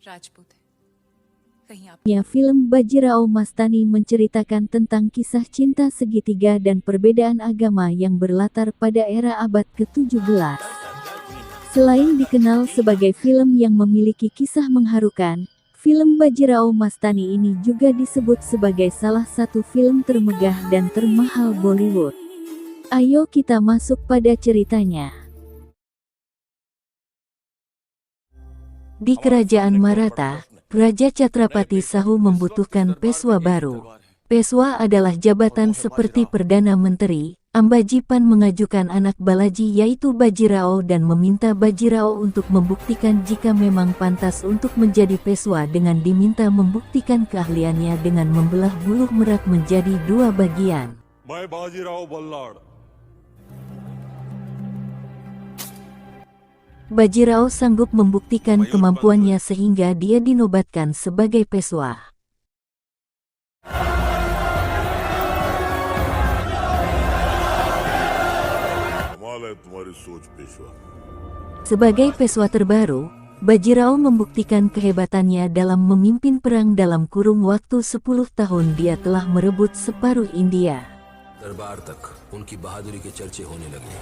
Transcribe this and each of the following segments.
राजपूत है कहीं आप Film Bajirao Mastani menceritakan tentang kisah cinta segitiga dan perbedaan agama yang berlatar pada era abad ke-17. Selain dikenal sebagai film yang memiliki kisah mengharukan, film Bajirao Mastani ini juga disebut sebagai salah satu film termegah dan termahal Bollywood. Ayo kita masuk pada ceritanya. Di Kerajaan Maratha, Raja Chhatrapati Shahu membutuhkan Peshwa baru. Peshwa adalah jabatan seperti Perdana Menteri. Ambaji Pan mengajukan anak Balaji yaitu Bajirao dan meminta Bajirao untuk membuktikan jika memang pantas untuk menjadi Peshwa dengan diminta membuktikan keahliannya dengan membelah buluh merak menjadi dua bagian. Bajirao sanggup membuktikan kemampuannya sehingga dia dinobatkan sebagai Peshwa. Sebagai Peshwa terbaru, Bajirao membuktikan kehebatannya dalam memimpin perang dalam kurun waktu 10 tahun dia telah merebut separuh India. दरबार तक उनकी बहादुरी के चर्चे होने लगे।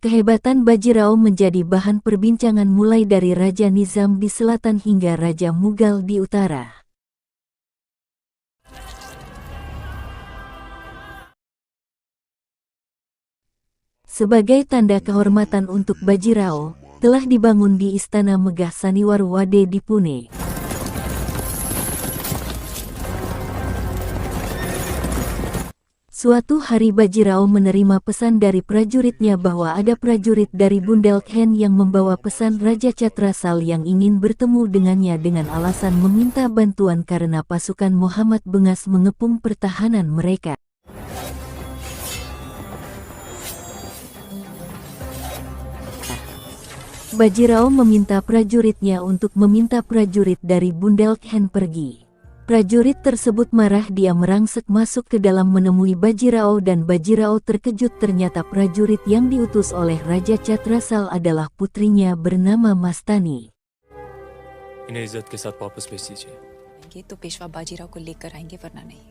Kehebatan Bajirao menjadi bahan perbincangan mulai dari Raja Nizam di selatan hingga Raja Mughal di utara. Sebagai tanda kehormatan untuk Bajirao, telah dibangun di Istana Megah Saniwar Wade di Pune. Suatu hari Bajirao menerima pesan dari prajuritnya bahwa ada prajurit dari Bundelkhand yang membawa pesan Raja Chhatrasal yang ingin bertemu dengannya dengan alasan meminta bantuan karena pasukan Muhammad Bengas mengepung pertahanan mereka. Bajirao meminta prajuritnya untuk meminta prajurit dari Bundelkhand pergi. Prajurit tersebut marah, dia merangsek masuk ke dalam menemui Bajirao dan Bajirao terkejut ternyata prajurit yang diutus oleh Raja Chhatrasal adalah putrinya bernama Mastani. इन्हें इज्जत के साथ वापस भेज दीजिए। ये तो पेशवा बाजीराव को लेकर आएंगे वरना नहीं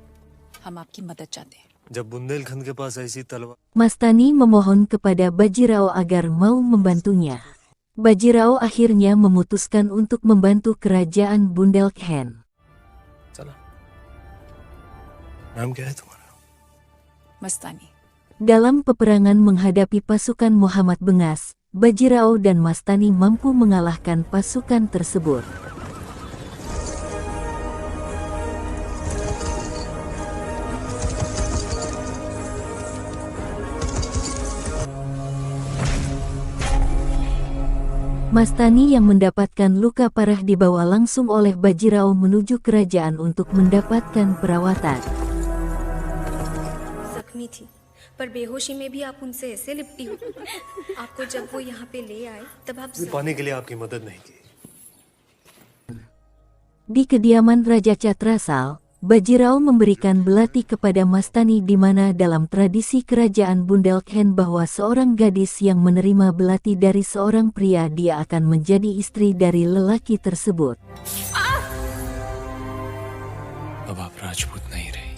हम आपकी मदद चाहते हैं। जब बुंदेलखंड के पास ऐसी तलवार Mastani memohon kepada Bajirao agar mau membantunya. Bajirao akhirnya memutuskan untuk membantu kerajaan Bundelkhand. चला नाम क्या है तुम्हारा? मस्तानी Dalam peperangan menghadapi pasukan Muhammad Bengas, Bajirao dan Mastani mampu mengalahkan pasukan tersebut. Mastani yang mendapatkan luka parah dibawa langsung oleh Bajirao menuju kerajaan untuk mendapatkan perawatan. जख्मी थी पर बेहोशी में भी आप उनसे ऐसे लिपटी हो। आपको जब वो यहाँ पे ले आए तब आप पाने के लिए आपकी मदद नहीं की। Di kediaman Raja Chhatrasal, Bajirao memberikan belati kepada Mastani di mana dalam tradisi kerajaan Bundelkhand bahwa seorang gadis yang menerima belati dari seorang pria dia akan menjadi istri dari lelaki tersebut. अब आप राजपूत नहीं रही।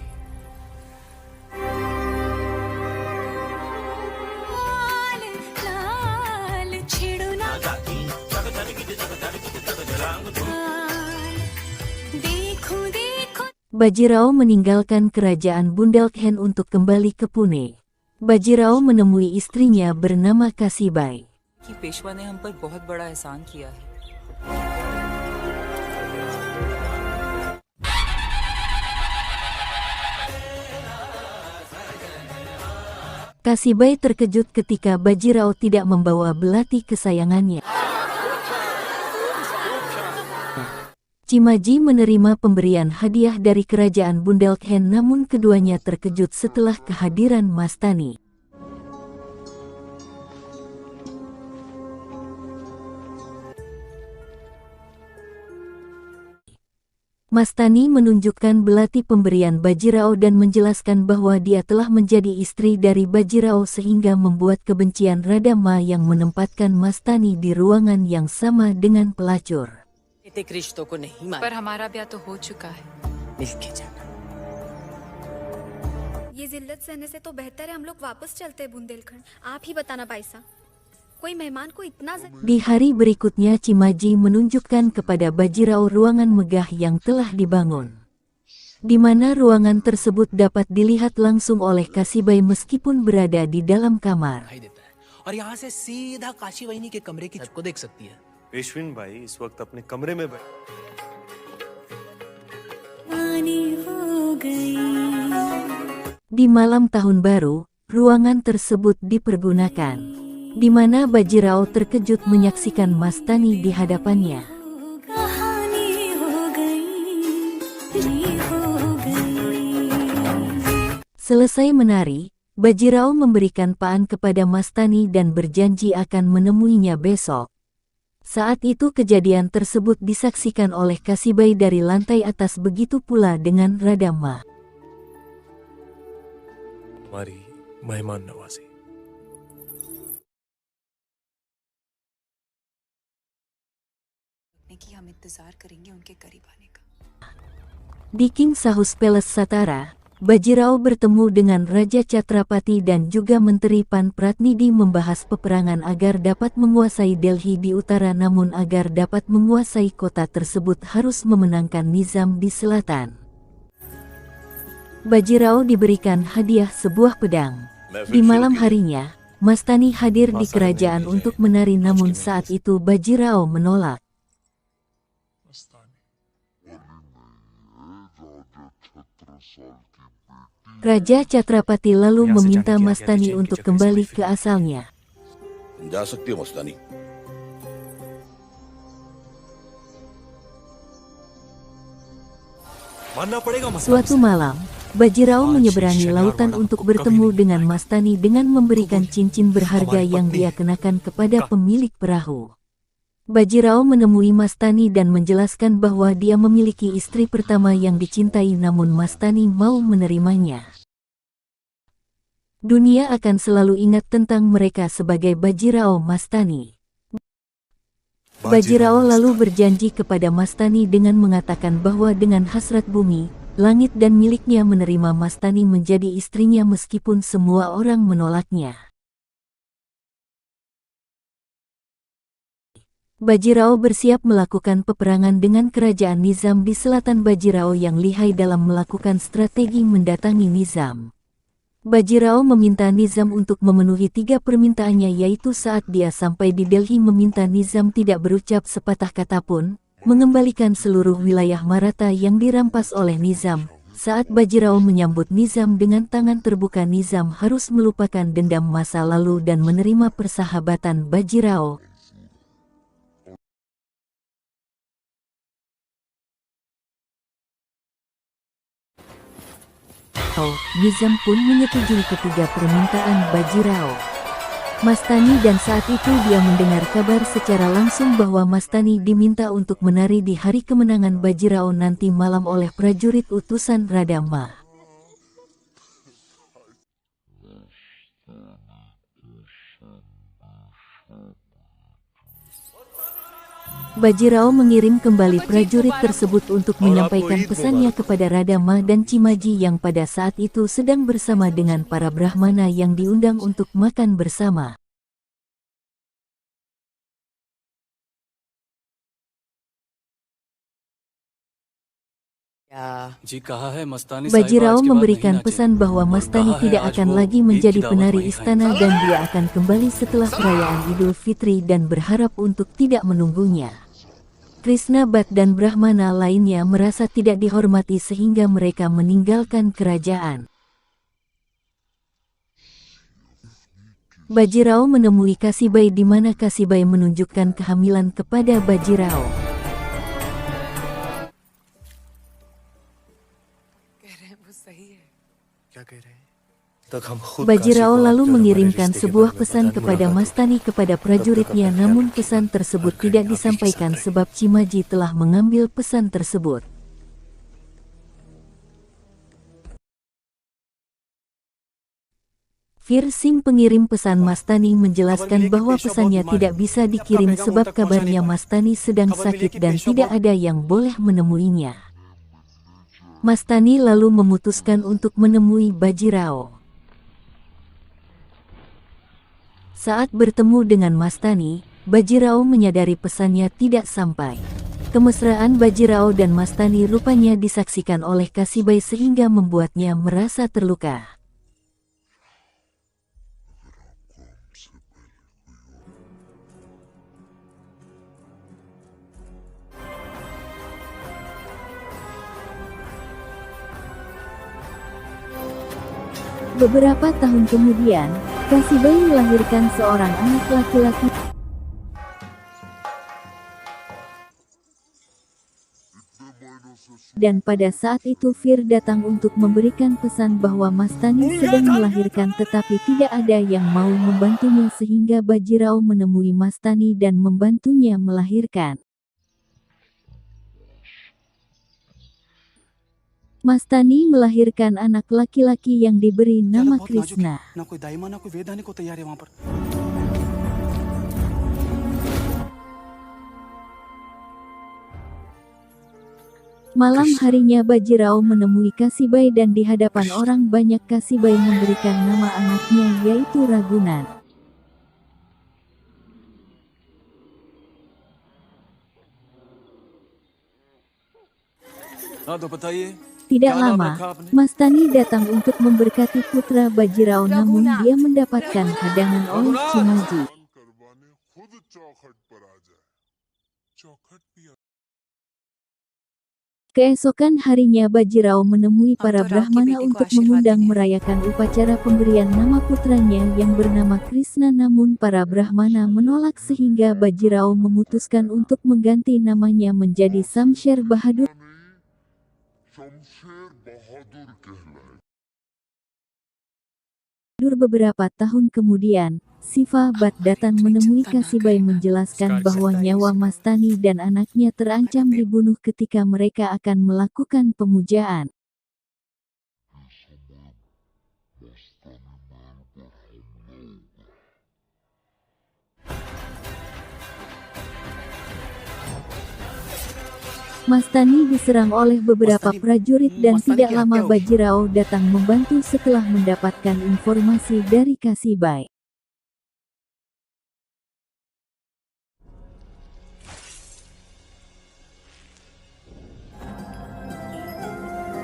Bajirao meninggalkan kerajaan Bundelkhand untuk kembali ke Pune. Bajirao menemui istrinya bernama Kasibai. कि पेशवा ने हम पर बहुत बड़ा एहसान किया है। Kasibai terkejut ketika Bajirao tidak membawa belati kesayangannya. Cimaji menerima pemberian hadiah dari kerajaan Bundelkhand namun keduanya terkejut setelah kehadiran Mastani. Mastani menunjukkan belati pemberian Bajirao dan menjelaskan bahwa dia telah menjadi istri dari Bajirao sehingga membuat kebencian Radama yang menempatkan Mastani di ruangan yang sama dengan pelacur. पर हमारा ब्याह तो हो चुका है। ये जिल्लत सहने से तो बेहतर है हम लोग वापस चलते हैं बुंदेलखंड। आप ही बताना बाईसा, कोई मेहमान को इतना Di hari berikutnya Cimaji menunjukkan kepada Bajirao ruangan megah yang telah dibangun, di mana ruangan tersebut dapat dilihat langsung oleh Kasibai meskipun berada di dalam kamar. दिखाई देता है और यहाँ से सीधा काशी वहिनी के कमरे की छत को देख सकती है। पेशविन भाई इस वक्त अपने कमरे में बैठ Di malam tahun baru, ruangan tersebut dipergunakan, di mana Bajirao terkejut menyaksikan Mastani di hadapannya. Selesai menari, Bajirao memberikan paan kepada Mastani dan berjanji akan menemuinya besok. Saat itu kejadian tersebut disaksikan oleh Kasibai dari lantai atas, begitu pula dengan Radama. हमारी मेहमान नवाजी। कि हम इंतजार करेंगे उनके करीब आने का। Di King Sahus Palace Satara, Bajirao bertemu dengan Raja Chhatrapati dan juga Menteri Pan Pratnidi membahas peperangan agar dapat menguasai Delhi di utara, namun agar dapat menguasai kota tersebut harus memenangkan Nizam di selatan. Bajirao diberikan hadiah sebuah pedang. Di malam harinya, Mastani hadir di kerajaan untuk menari, namun saat itu Bajirao menolak. Raja Chhatrapati lalu meminta Mastani untuk kembali ke asalnya. जा सकती हो मस्तानी। मानना पड़ेगा मस्तानी। Suatu malam, Bajirao menyeberangi lautan untuk bertemu dengan Mastani dengan memberikan cincin berharga yang dia kenakan kepada pemilik perahu. Bajirao menemui Mastani dan menjelaskan bahwa dia memiliki istri pertama yang dicintai, namun Mastani mau menerimanya. Dunia akan selalu ingat tentang mereka sebagai Bajirao Mastani. Bajirao lalu berjanji kepada Mastani dengan mengatakan bahwa dengan hasrat bumi, langit dan miliknya menerima Mastani menjadi istrinya meskipun semua orang menolaknya. Bajirao bersiap melakukan peperangan dengan kerajaan Nizam di selatan. Bajirao yang lihai dalam melakukan strategi mendatangi Nizam. Bajirao meminta Nizam untuk memenuhi 3 permintaannya, yaitu saat dia sampai di Delhi meminta Nizam tidak berucap sepatah kata pun, mengembalikan seluruh wilayah Maratha yang dirampas oleh Nizam. Saat Bajirao menyambut Nizam dengan tangan terbuka, Nizam harus melupakan dendam masa lalu dan menerima persahabatan Bajirao. Nizam pun menyetujui ketiga permintaan Bajirao. Mastani, dan saat itu dia mendengar kabar secara langsung bahwa Mastani diminta untuk menari di hari kemenangan Bajirao nanti malam oleh prajurit utusan Radama. Bajirao mengirim kembali prajurit tersebut untuk menyampaikan pesannya kepada Radama dan Cimaji yang pada saat itu sedang bersama dengan para Brahmana yang diundang untuk makan bersama. Bajirao memberikan pesan bahwa Mastani tidak akan lagi menjadi penari istana dan dia akan kembali setelah perayaan Idul Fitri dan berharap untuk tidak menunggunya. Krishna Bhatt dan Brahmana lainnya merasa tidak dihormati sehingga mereka meninggalkan kerajaan. Bajirao menemui Kasibai di mana Kasibai menunjukkan kehamilan kepada Bajirao. Bajirao lalu mengirimkan sebuah pesan kepada Mastani kepada prajuritnya, namun pesan tersebut tidak disampaikan sebab Cimaji telah mengambil pesan tersebut. Fir Singh, pengirim pesan Mastani, menjelaskan bahwa pesannya tidak bisa dikirim sebab kabarnya Mastani sedang sakit dan tidak ada yang boleh menemuinya. Mastani lalu memutuskan untuk menemui Bajirao. Saat bertemu dengan Mastani, Bajirao menyadari pesannya tidak sampai. Kemesraan Bajirao dan Mastani rupanya disaksikan oleh Kasibai sehingga membuatnya merasa terluka. Beberapa tahun kemudian, Kasibai melahirkan seorang anak laki-laki. Dan pada saat itu Fir datang untuk memberikan pesan bahwa Mastani sedang melahirkan tetapi tidak ada yang mau membantunya sehingga Bajirao menemui Mastani dan membantunya melahirkan. Mastani melahirkan anak laki-laki yang diberi nama Krishna. Malam harinya Bajirao menemui Kasibai dan di hadapan orang banyak Kasibai memberikan nama anaknya yaitu Ragunan. Tidak lama, Mastani datang untuk memberkati putra Bajirao namun dia mendapatkan hadangan oleh Cimaji. Keesokan harinya Bajirao menemui para Brahmana untuk mengundang merayakan upacara pemberian nama putranya yang bernama Krishna namun para Brahmana menolak sehingga Bajirao memutuskan untuk mengganti namanya menjadi Samsher Bahadur. Beberapa tahun kemudian, Siva Bhatt datang menemui Kasibai menjelaskan bahwa nyawa Mastani dan anaknya terancam dibunuh ketika mereka akan melakukan pemujaan. Mastani diserang oleh beberapa prajurit dan tidak lama Bajirao datang membantu setelah mendapatkan informasi dari Kasibai.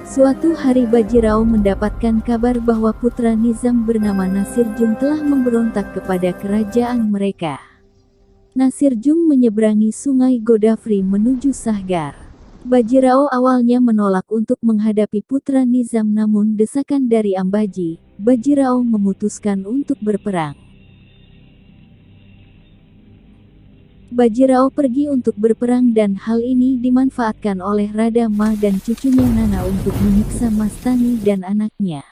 Suatu hari Bajirao mendapatkan kabar bahwa putra Nizam bernama Nasirjung telah memberontak kepada kerajaan mereka. Nasirjung menyeberangi sungai Godafri menuju Sahgar. Bajirao awalnya menolak untuk menghadapi putra Nizam namun desakan dari Ambaji, Bajirao memutuskan untuk berperang. Bajirao pergi untuk berperang dan hal ini dimanfaatkan oleh Radha Ma dan cucunya Nana untuk menyiksa Mastani dan anaknya.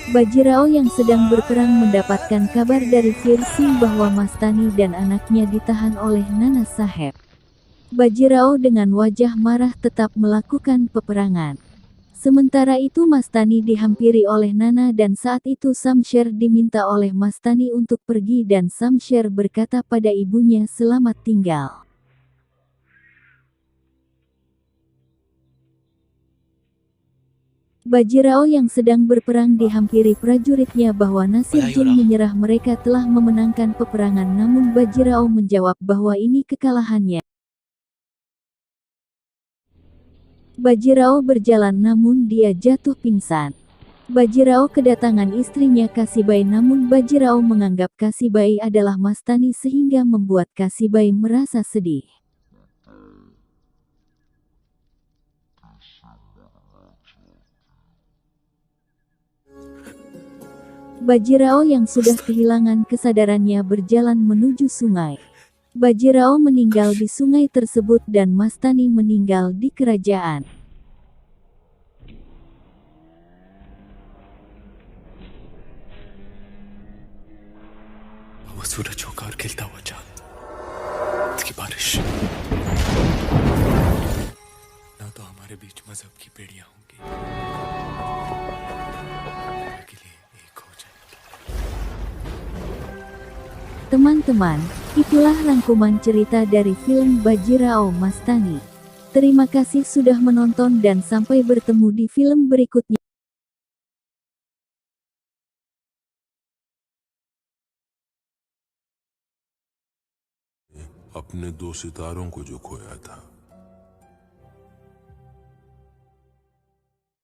Bajirao yang sedang berperang mendapatkan kabar dari Fir Singh bahwa Mastani dan anaknya ditahan oleh Nana Saheb. Bajirao dengan wajah marah tetap melakukan peperangan. Sementara itu Mastani dihampiri oleh Nana dan saat itu Samsher diminta oleh Mastani untuk pergi dan Samsher berkata pada ibunya selamat tinggal. Bajirao yang sedang berperang dihampiri prajuritnya bahwa Nasirjung menyerah mereka telah memenangkan peperangan namun Bajirao menjawab bahwa ini kekalahannya. Bajirao berjalan namun dia jatuh pingsan. Bajirao kedatangan istrinya Kasibai namun Bajirao menganggap Kasibai adalah Mastani sehingga membuat Kasibai merasa sedih. Bajirao yang sudah kehilangan kesadarannya berjalan menuju sungai. Bajirao meninggal di sungai tersebut dan Mastani meninggal di kerajaan. वो सूरज होकर खिलता हुआ चांद की बारिश तो हमारे बीच मजहब की बेड़ियां होंगी, अकेले एक हो जाएंगे। Teman-teman, itulah rangkuman cerita dari film Bajirao Mastani. Terima kasih sudah menonton dan sampai bertemu di film berikutnya. अपने दो सितारों को जो खोया था